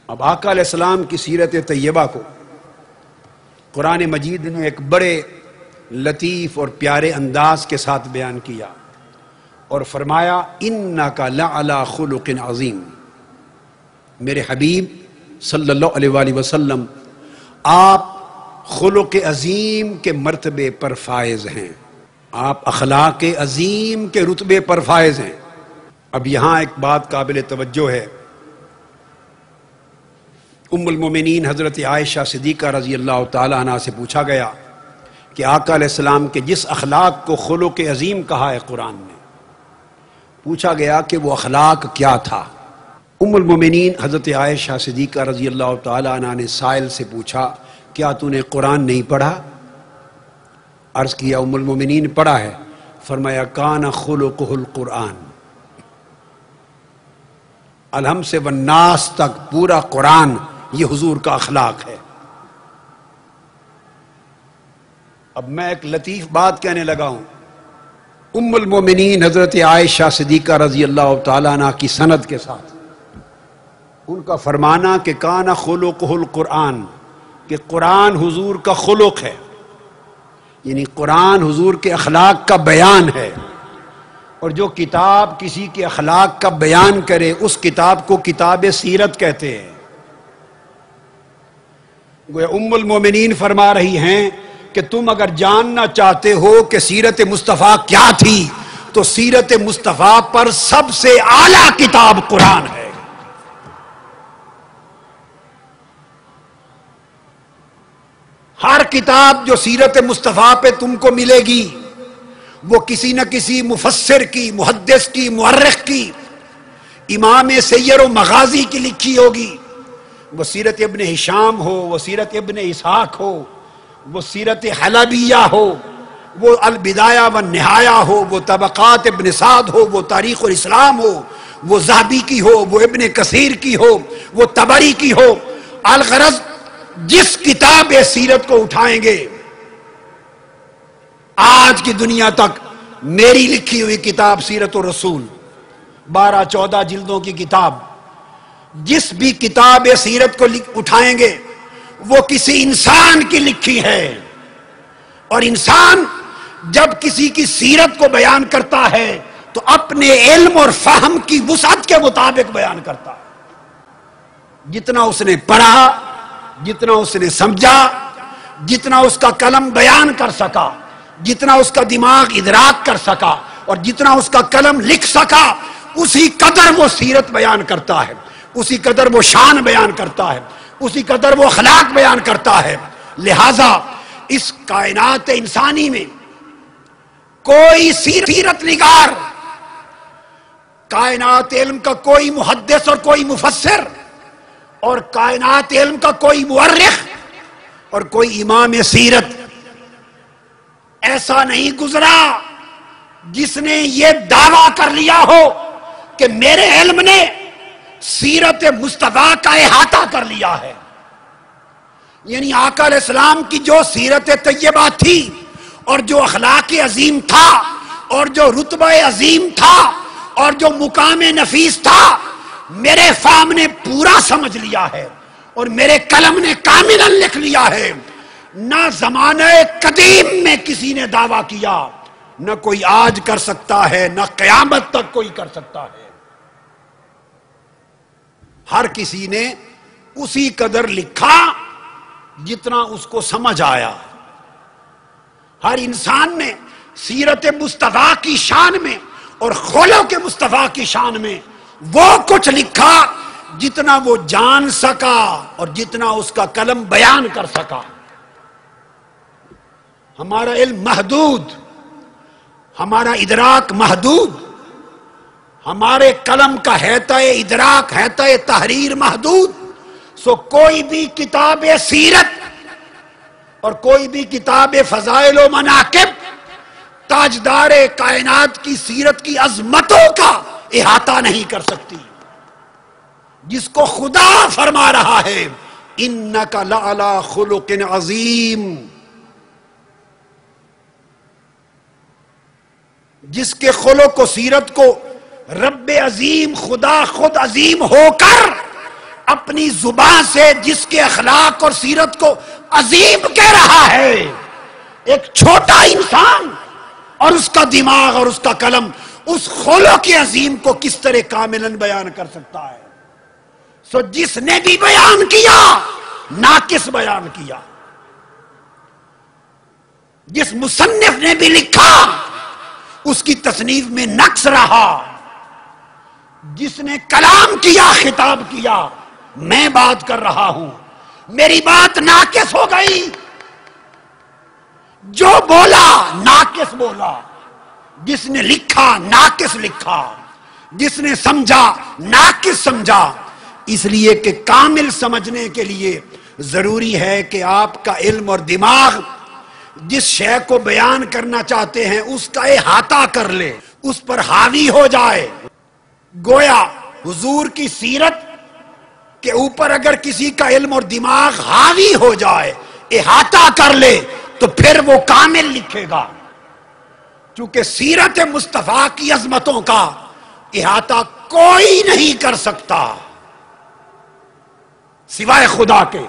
اب آقا علیہ السلام کی سیرت طیبہ کو قرآن مجید نے ایک بڑے لطیف اور پیارے انداز کے ساتھ بیان کیا اور فرمایا اِنَّكَ لَعَلَىٰ خُلُقٍ عَظِيمٍ. میرے حبیب صلی اللہ علیہ وآلہ وسلم آپ خلق عظیم کے مرتبے پر فائز ہیں، آپ اخلاق عظیم کے رتبے پر فائز ہیں. اب یہاں ایک بات قابل توجہ ہے. ام المومنین حضرت عائشہ صدیقہ رضی اللہ تعالی عنہ سے پوچھا گیا کہ آقا علیہ السلام کے جس اخلاق کو خلق عظیم کہا ہے قرآن نے، پوچھا گیا کہ وہ اخلاق کیا تھا. ام المومنین حضرت عائشہ صدیقہ رضی اللہ تعالی عنہ نے سائل سے پوچھا کیا تو نے قرآن نہیں پڑھا؟ عرض کیا ام المومنین پڑھا ہے. فرمایا کان خلقہ القرآن. الحم سے والناس تک پورا قرآن یہ حضور کا اخلاق ہے. اب میں ایک لطیف بات کہنے لگا ہوں. ام المومنین حضرت عائشہ صدیقہ رضی اللہ تعالیٰ عنہ کی سند کے ساتھ ان کا فرمانا کہ کان خلقہ القرآن، کہ قرآن حضور کا خلق ہے، یعنی قرآن حضور کے اخلاق کا بیان ہے. اور جو کتاب کسی کے اخلاق کا بیان کرے اس کتاب کو کتاب سیرت کہتے ہیں. گویا ام المومنین فرما رہی ہیں کہ تم اگر جاننا چاہتے ہو کہ سیرت مصطفیٰ کیا تھی تو سیرت مصطفیٰ پر سب سے اعلیٰ کتاب قرآن ہے. ہر کتاب جو سیرت مصطفیٰ پہ تم کو ملے گی وہ کسی نہ کسی مفسر کی، محدث کی، مورخ کی، امام سیر و مغازی کی لکھی ہوگی. وہ سیرت ابن ہشام ہو، وہ سیرت ابن اسحاق ہو، وہ سیرت حلبیہ ہو، وہ البدایہ والنہایہ ہو، وہ طبقات ابن سعد ہو، وہ تاریخ الاسلام ہو، وہ ذہبی کی ہو، وہ ابن کثیر کی ہو، وہ طبری کی ہو. الغرض جس کتاب سیرت کو اٹھائیں گے، آج کی دنیا تک میری لکھی ہوئی کتاب سیرت الرسول 12-14 جلدوں کی کتاب، جس بھی کتاب سیرت کو اٹھائیں گے وہ کسی انسان کی لکھی ہے. اور انسان جب کسی کی سیرت کو بیان کرتا ہے تو اپنے علم اور فہم کی وسعت کے مطابق بیان کرتا ہے. جتنا اس نے پڑھا، جتنا اس نے سمجھا، جتنا اس کا قلم بیان کر سکا، جتنا اس کا دماغ ادراک کر سکا اور جتنا اس کا قلم لکھ سکا، اسی قدر وہ سیرت بیان کرتا ہے، اسی قدر وہ شان بیان کرتا ہے، اسی قدر وہ اخلاق بیان کرتا ہے. لہذا اس کائنات انسانی میں کوئی سیرت نگار، کائنات علم کا کوئی محدث اور کوئی مفسر اور کائنات علم کا کوئی مورخ اور کوئی امام سیرت ایسا نہیں گزرا جس نے یہ دعویٰ کر لیا ہو کہ میرے علم نے سیرت مصطفیٰ کا احاطہ کر لیا ہے. یعنی آقا علیہ السلام کی جو سیرت طیبہ تھی اور جو اخلاق عظیم تھا اور جو رتبہ عظیم تھا اور جو مقام نفیس تھا، میرے فہم نے پورا سمجھ لیا ہے اور میرے قلم نے کاملاً لکھ لیا ہے. نہ زمانہ قدیم میں کسی نے دعویٰ کیا، نہ کوئی آج کر سکتا ہے، نہ قیامت تک کوئی کر سکتا ہے. ہر کسی نے اسی قدر لکھا جتنا اس کو سمجھ آیا. ہر انسان نے سیرت مصطفیٰ کی شان میں اور خلق مصطفیٰ کی شان میں وہ کچھ لکھا جتنا وہ جان سکا اور جتنا اس کا قلم بیان کر سکا. ہمارا علم محدود، ہمارا ادراک محدود، ہمارے قلم کا حیطۂ ادراک، حیطۂ تحریر محدود. سو کوئی بھی کتاب سیرت اور کوئی بھی کتاب فضائل و مناقب تاجدار کائنات کی سیرت کی عظمتوں کا احاطہ نہیں کر سکتی. جس کو خدا فرما رہا ہے انک لعلی خلق عظیم، جس کے خلق و سیرت کو رب عظیم خدا خود عظیم ہو کر اپنی زبان سے جس کے اخلاق اور سیرت کو عظیم کہہ رہا ہے، ایک چھوٹا انسان اور اس کا دماغ اور اس کا قلم اس خلق عظیم کو کس طرح کاملاً بیان کر سکتا ہے؟ سو جس نے بھی بیان کیا ناقص بیان کیا، جس مصنف نے بھی لکھا اس کی تصنیف میں نقص رہا، جس نے کلام کیا خطاب کیا، میں بات کر رہا ہوں میری بات ناقص ہو گئی، جو بولا ناقص بولا، جس نے لکھا ناقص لکھا، جس نے سمجھا ناقص سمجھا۔ اس لیے کہ کامل سمجھنے کے لیے ضروری ہے کہ آپ کا علم اور دماغ جس شے کو بیان کرنا چاہتے ہیں اس کا احاطہ کر لے، اس پر حاوی ہو جائے۔ گویا حضور کی سیرت کے اوپر اگر کسی کا علم اور دماغ حاوی ہو جائے، احاطہ کر لے، تو پھر وہ کامل لکھے گا، چونکہ سیرت مصطفیٰ کی عظمتوں کا احاطہ کوئی نہیں کر سکتا سوائے خدا کے۔